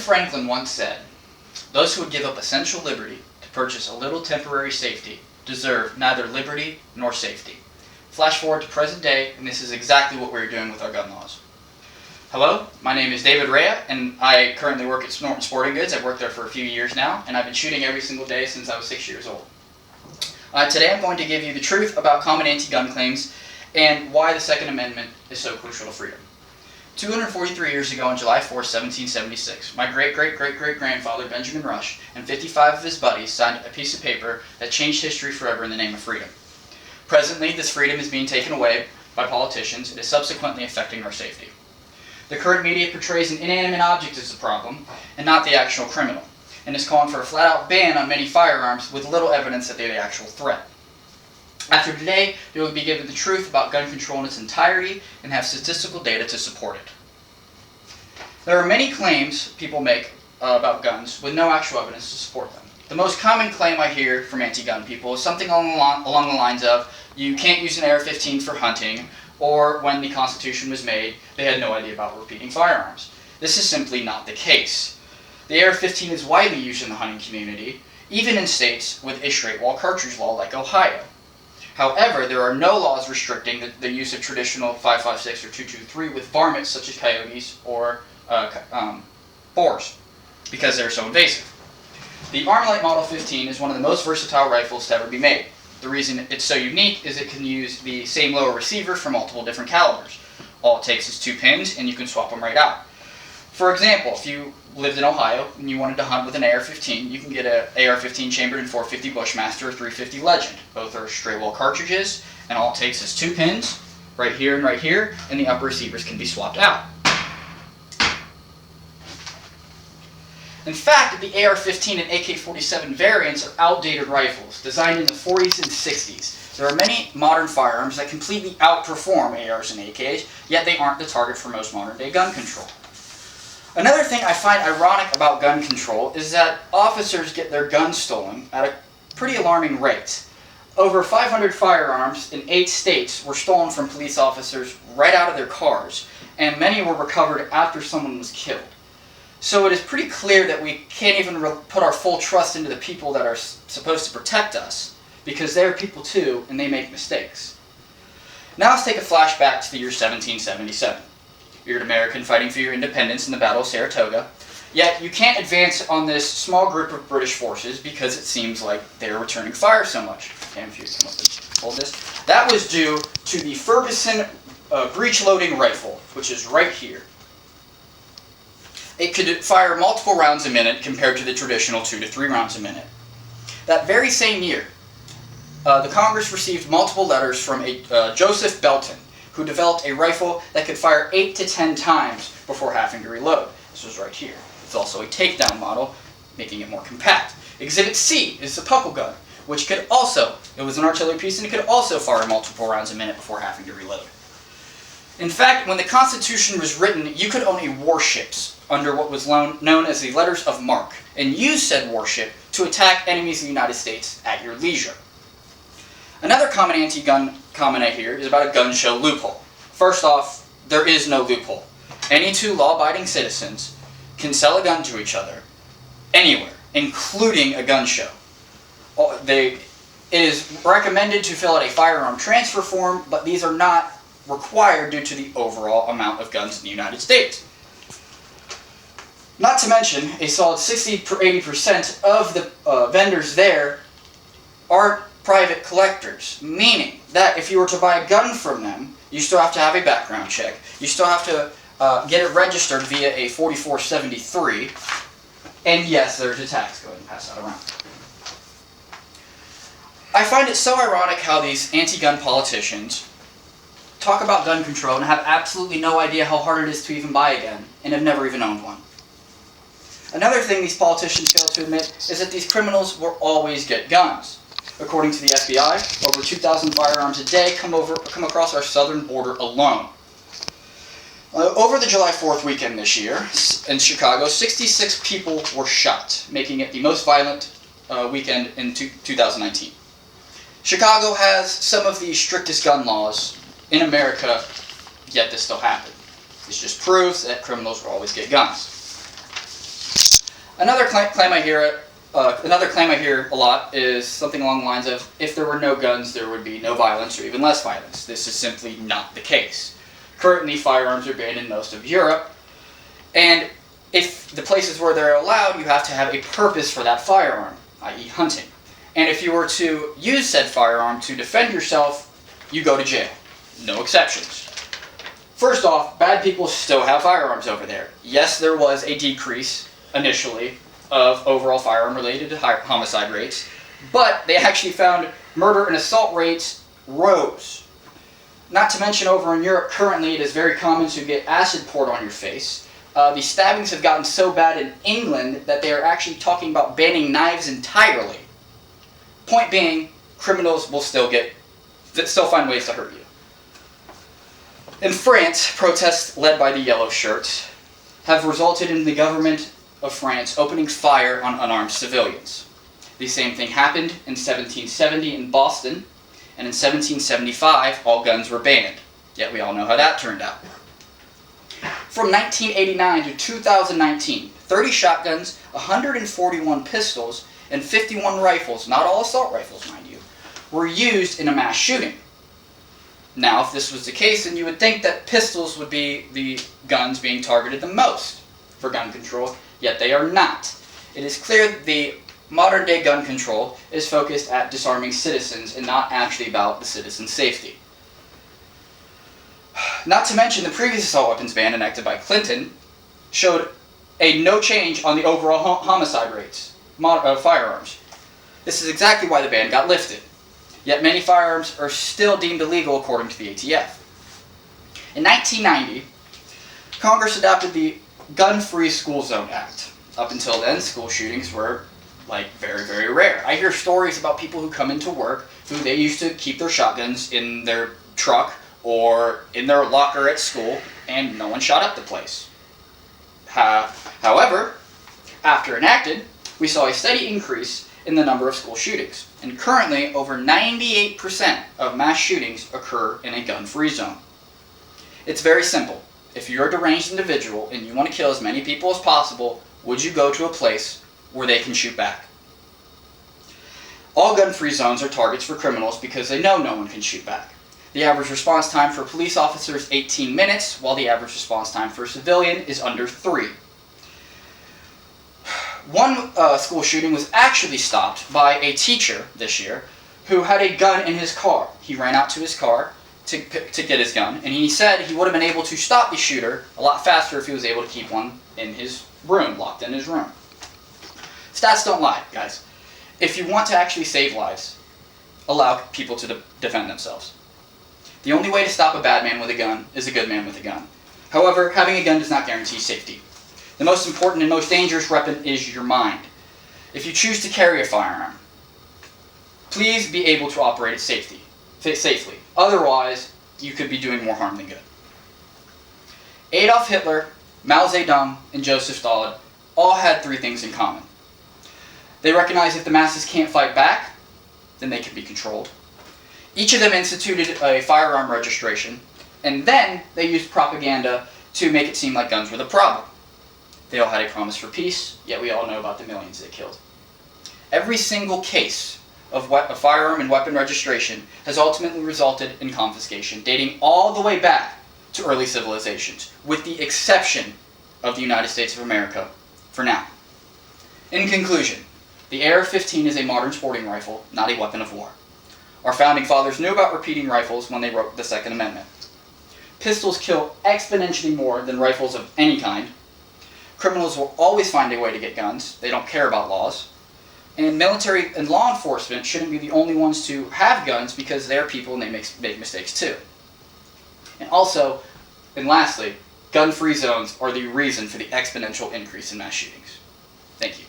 Franklin once said, "Those who would give up essential liberty to purchase a little temporary safety deserve neither liberty nor safety." Flash forward to present day, and this is exactly what we're doing with our gun laws. Hello, my name is David Rea, and I currently work at Norton Sporting Goods. I've worked there for a few years now, and I've been shooting every single day since I was 6 years old. Today I'm going to give you the truth about common anti-gun claims and why the Second Amendment is so crucial to freedom. 243 years ago on July 4, 1776, my great-great-great-great-grandfather Benjamin Rush and 55 of his buddies signed a piece of paper that changed history forever in the name of freedom. Presently, this freedom is being taken away by politicians and is subsequently affecting our safety. The current media portrays an inanimate object as the problem and not the actual criminal, and is calling for a flat-out ban on many firearms with little evidence that they're the actual threat. After today, you will be given the truth about gun control in its entirety and have statistical data to support it. There are many claims people make about guns with no actual evidence to support them. The most common claim I hear from anti-gun people is something along the lines of, you can't use an AR-15 for hunting, or when the Constitution was made, they had no idea about repeating firearms. This is simply not the case. The AR-15 is widely used in the hunting community, even in states with a straight-wall cartridge law like Ohio. However, there are no laws restricting the use of traditional 5.56 or 2.23 with varmints such as coyotes or boars, because they're so invasive. The Armalite Model 15 is one of the most versatile rifles to ever be made. The reason it's so unique is it can use the same lower receiver for multiple different calibers. All it takes is 2 pins and you can swap them right out. For example, if you lived in Ohio and you wanted to hunt with an AR-15, you can get an AR-15 chambered in .450 Bushmaster or .350 Legend. Both are straight wall cartridges, and all it takes is 2 pins, right here, and the upper receivers can be swapped out. In fact, the AR-15 and AK-47 variants are outdated rifles, designed in the 40s and 60s. There are many modern firearms that completely outperform ARs and AKs, yet they aren't the target for most modern-day gun control. Another thing I find ironic about gun control is that officers get their guns stolen at a pretty alarming rate. Over 500 firearms in 8 states were stolen from police officers right out of their cars, and many were recovered after someone was killed. So it is pretty clear that we can't even put our full trust into the people that are supposed to protect us, because they're people too, and they make mistakes. Now let's take a flashback to the year 1777. You're an American fighting for your independence in the Battle of Saratoga, yet you can't advance on this small group of British forces because it seems like they're returning fire so much. Okay, if you come up and hold this. That was due to the Ferguson breech-loading rifle, which is right here. It could fire multiple rounds a minute compared to the traditional 2 to 3 rounds a minute. That very same year, the Congress received multiple letters from Joseph Belton, who developed a rifle that could fire 8 to 10 times before having to reload. This was right here. It's also a takedown model, making it more compact. Exhibit C is the Puckle gun, which could also, it was an artillery piece, and it could also fire multiple rounds a minute before having to reload. In fact, when the Constitution was written, you could own a warships under what was known as the Letters of Marque, and use said warship to attack enemies of the United States at your leisure. Another common anti-gun comment I hear is about a gun show loophole. First off, there is no loophole. Any 2 law-abiding citizens can sell a gun to each other anywhere, including a gun show. It is recommended to fill out a firearm transfer form, but these are not required due to the overall amount of guns in the United States. Not to mention, a solid 60-80% of the vendors there are private collectors, meaning that if you were to buy a gun from them, you still have to have a background check, you still have to get it registered via a 4473, and yes, there's a tax. Go ahead and pass that around. I find it so ironic how these anti-gun politicians talk about gun control and have absolutely no idea how hard it is to even buy a gun, and have never even owned one. Another thing these politicians fail to admit is that these criminals will always get guns. According to the FBI, over 2,000 firearms a day come across our southern border alone. Over the July 4th weekend this year, in Chicago, 66 people were shot, making it the most violent weekend in 2019. Chicago has some of the strictest gun laws in America, yet this still happened. This just proves that criminals will always get guns. Another claim I hear a lot is something along the lines of, if there were no guns, there would be no violence or even less violence. This is simply not the case. Currently, firearms are banned in most of Europe, and if the places where they're allowed, you have to have a purpose for that firearm, i.e. hunting. And if you were to use said firearm to defend yourself, you go to jail. No exceptions. First off, bad people still have firearms over there. Yes, there was a decrease initially of overall firearm-related homicide rates, but they actually found murder and assault rates rose. Not to mention, over in Europe currently, it is very common to get acid poured on your face. The stabbings have gotten so bad in England that they are actually talking about banning knives entirely. Point being, criminals will still find ways to hurt you. In France, protests led by the Yellow Shirts have resulted in the government of France opening fire on unarmed civilians. The same thing happened in 1770 in Boston, and in 1775 all guns were banned. Yet we all know how that turned out. From 1989 to 2019, 30 shotguns, 141 pistols, and 51 rifles, not all assault rifles mind you, were used in a mass shooting. Now, if this was the case, then you would think that pistols would be the guns being targeted the most for gun control, yet they are not. It is clear that the modern day gun control is focused at disarming citizens and not actually about the citizen's safety. Not to mention the previous assault weapons ban enacted by Clinton showed no change on the overall homicide rates of firearms. This is exactly why the ban got lifted. Yet many firearms are still deemed illegal according to the ATF. In 1990, Congress adopted the Gun-Free School Zone Act. Up until then, school shootings were very, very rare. I hear stories about people who come into work who they used to keep their shotguns in their truck or in their locker at school, and no one shot up the place. However, after enacted, we saw a steady increase in the number of school shootings, and currently over 98% of mass shootings occur in a gun-free zone. It's very simple. If you're a deranged individual and you want to kill as many people as possible, would you go to a place where they can shoot back? All gun-free zones are targets for criminals because they know no one can shoot back. The average response time for police officers is 18 minutes, while the average response time for a civilian is under 3. One school shooting was actually stopped by a teacher this year who had a gun in his car. He ran out to his car to get his gun, and he said he would have been able to stop the shooter a lot faster if he was able to keep one in his room, locked in his room. Stats don't lie, guys. If you want to actually save lives, allow people to defend themselves. The only way to stop a bad man with a gun is a good man with a gun. However, having a gun does not guarantee safety. The most important and most dangerous weapon is your mind. If you choose to carry a firearm, please be able to operate it safely. Otherwise, you could be doing more harm than good. Adolf Hitler, Mao Zedong, and Joseph Stalin all had 3 things in common. They recognized if the masses can't fight back, then they can be controlled. Each of them instituted a firearm registration, and then they used propaganda to make it seem like guns were the problem. They all had a promise for peace, yet we all know about the millions they killed. Every single case of a firearm and weapon registration has ultimately resulted in confiscation, dating all the way back to early civilizations, with the exception of the United States of America, for now. In conclusion, the AR-15 is a modern sporting rifle, not a weapon of war. Our founding fathers knew about repeating rifles when they wrote the Second Amendment. Pistols kill exponentially more than rifles of any kind. Criminals will always find a way to get guns. They don't care about laws. And military and law enforcement shouldn't be the only ones to have guns because they're people and they make mistakes too. And also, and lastly, gun-free zones are the reason for the exponential increase in mass shootings. Thank you.